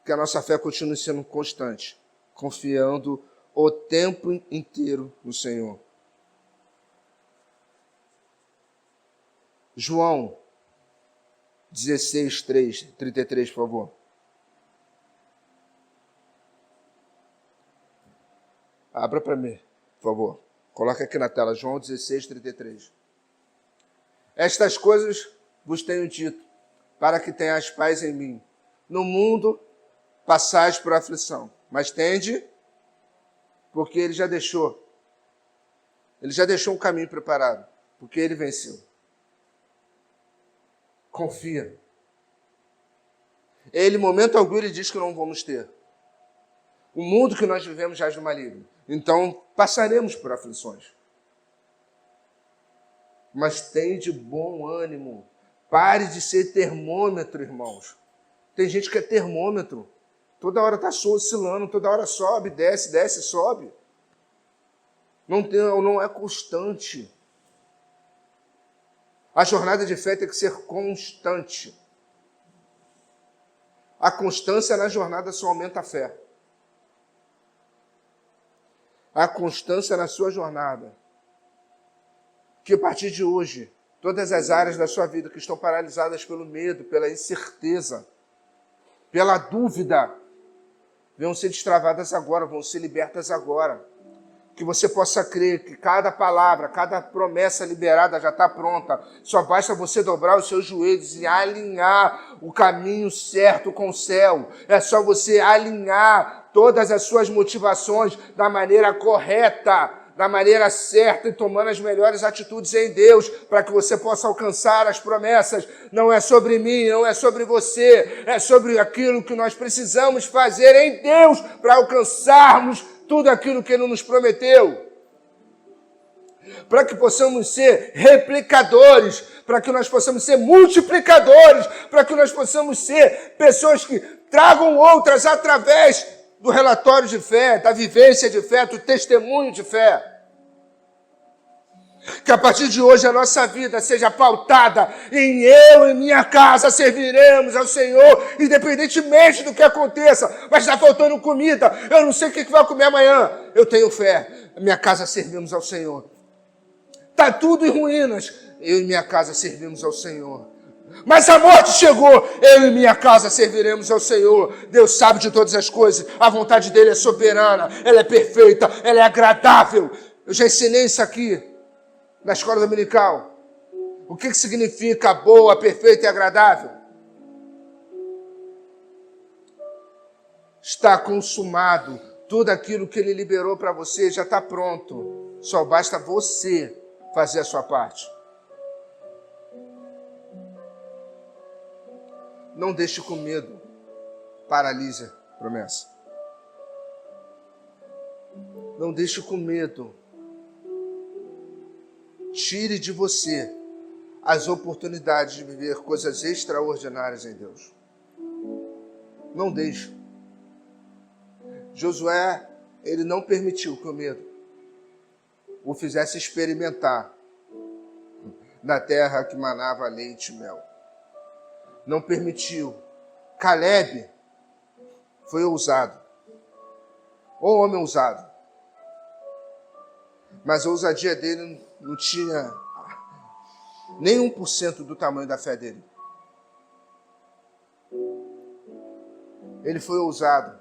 Que a nossa fé continue sendo constante, confiando o tempo inteiro no Senhor. João 16, 33, por favor. Abra para mim, por favor. Coloca aqui na tela, João 16, 33. Estas coisas vos tenho dito, para que tenhais paz em mim. No mundo passais por aflição, mas tende, porque ele já deixou um caminho preparado, porque ele venceu. Confia. Ele, em momento algum, ele diz que não vamos ter. O mundo que nós vivemos jaz no maligno. Então, passaremos por aflições. Mas tem de bom ânimo. Pare de ser termômetro, irmãos. Tem gente que é termômetro. Toda hora está oscilando, toda hora sobe, desce, sobe. Não é constante. A jornada de fé tem que ser constante. A constância na jornada só aumenta a fé. A constância na sua jornada. Que a partir de hoje, todas as áreas da sua vida que estão paralisadas pelo medo, pela incerteza, pela dúvida, vão ser destravadas agora, vão ser libertas agora. Que você possa crer que cada palavra, cada promessa liberada já está pronta. Só basta você dobrar os seus joelhos e alinhar o caminho certo com o céu. É só você alinhar todas as suas motivações da maneira correta, da maneira certa e tomando as melhores atitudes em Deus para que você possa alcançar as promessas. Não é sobre mim, não é sobre você, é sobre aquilo que nós precisamos fazer em Deus para alcançarmos tudo aquilo que Ele nos prometeu. Para que possamos ser replicadores, para que nós possamos ser multiplicadores, para que nós possamos ser pessoas que tragam outras através do relatório de fé, da vivência de fé, do testemunho de fé. Que a partir de hoje a nossa vida seja pautada em eu e minha casa serviremos ao Senhor, independentemente do que aconteça. Mas está faltando comida, eu não sei o que vai comer amanhã. Eu tenho fé, minha casa servimos ao Senhor. Está tudo em ruínas, eu e minha casa servimos ao Senhor. Mas a morte chegou, eu e minha casa serviremos ao Senhor. Deus sabe de todas as coisas, a vontade dele é soberana, ela é perfeita, ela é agradável. Eu já ensinei isso aqui na escola dominical. O que significa boa, perfeita e agradável? Está consumado. Tudo aquilo que Ele liberou para você já está pronto. Só basta você fazer a sua parte. Não deixe com medo paralise a promessa. Não deixe com medo. Tire de você as oportunidades de viver coisas extraordinárias em Deus. Não deixe. Josué, ele não permitiu que o medo o fizesse experimentar na terra que manava leite e mel. Não permitiu. Caleb foi ousado. O homem ousado. Mas a ousadia dele não tinha nem 1% do tamanho da fé dele. Ele foi ousado.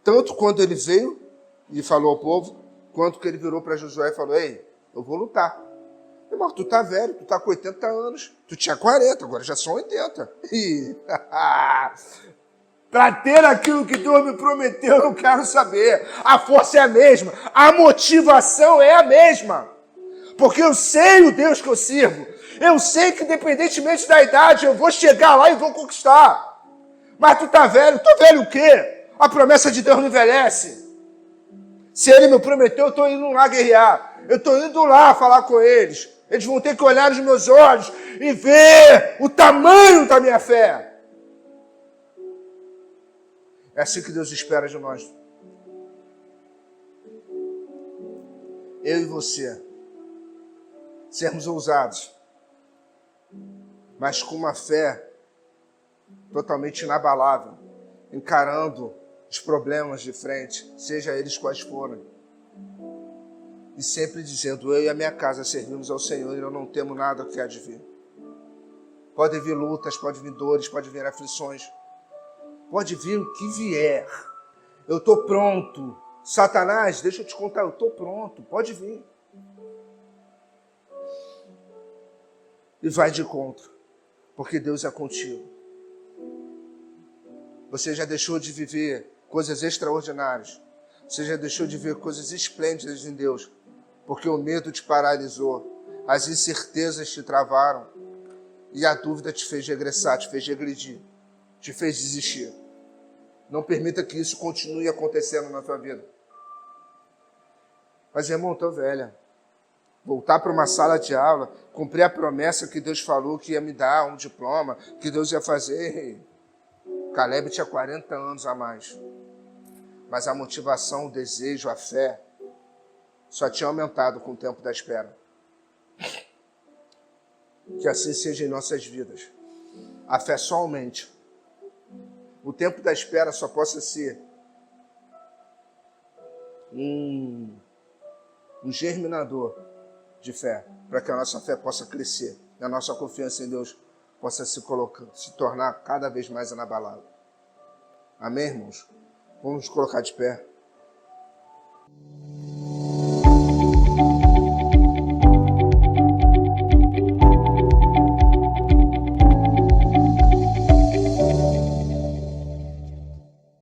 Tanto quando ele veio e falou ao povo, quanto que ele virou para Josué e falou: ei, eu vou lutar. Irmão, tu tá velho, tu tá com 80 anos. Tu tinha 40, agora já são 80. Para ter aquilo que Deus me prometeu, eu não quero saber. A força é a mesma, a motivação é a mesma. Porque eu sei o Deus que eu sirvo. Eu sei que, independentemente da idade, eu vou chegar lá e vou conquistar. Mas tu tá velho. Tô velho o quê? A promessa de Deus não envelhece. Se Ele me prometeu, eu estou indo lá guerrear. Eu estou indo lá falar com eles. Eles vão ter que olhar nos meus olhos e ver o tamanho da minha fé. É assim que Deus espera de nós. Eu e você sermos ousados, mas com uma fé totalmente inabalável, encarando os problemas de frente, seja eles quais forem. e sempre dizendo: eu e a minha casa servimos ao Senhor e eu não temo nada que há de vir. Pode vir lutas, pode vir dores, pode vir aflições, pode vir o que vier. Eu estou pronto. Satanás, deixa eu te contar, eu estou pronto, pode vir. E vai de encontro, porque Deus é contigo. Você já deixou de viver coisas extraordinárias. Você já deixou de ver coisas esplêndidas em Deus, porque o medo te paralisou, as incertezas te travaram e a dúvida te fez regressar, te fez regredir, te fez desistir. Não permita que isso continue acontecendo na tua vida. Mas, irmão, estou velha. Voltar para uma sala de aula, cumprir a promessa que Deus falou que ia me dar um diploma, que Deus ia fazer. Caleb tinha 40 anos a mais. Mas a motivação, o desejo, a fé só tinha aumentado com o tempo da espera. Que assim seja em nossas vidas. A fé só aumente. O tempo da espera só possa ser um germinador de fé, para que a nossa fé possa crescer e a nossa confiança em Deus possa se tornar cada vez mais inabalável. Amém, irmãos? Vamos nos colocar de pé.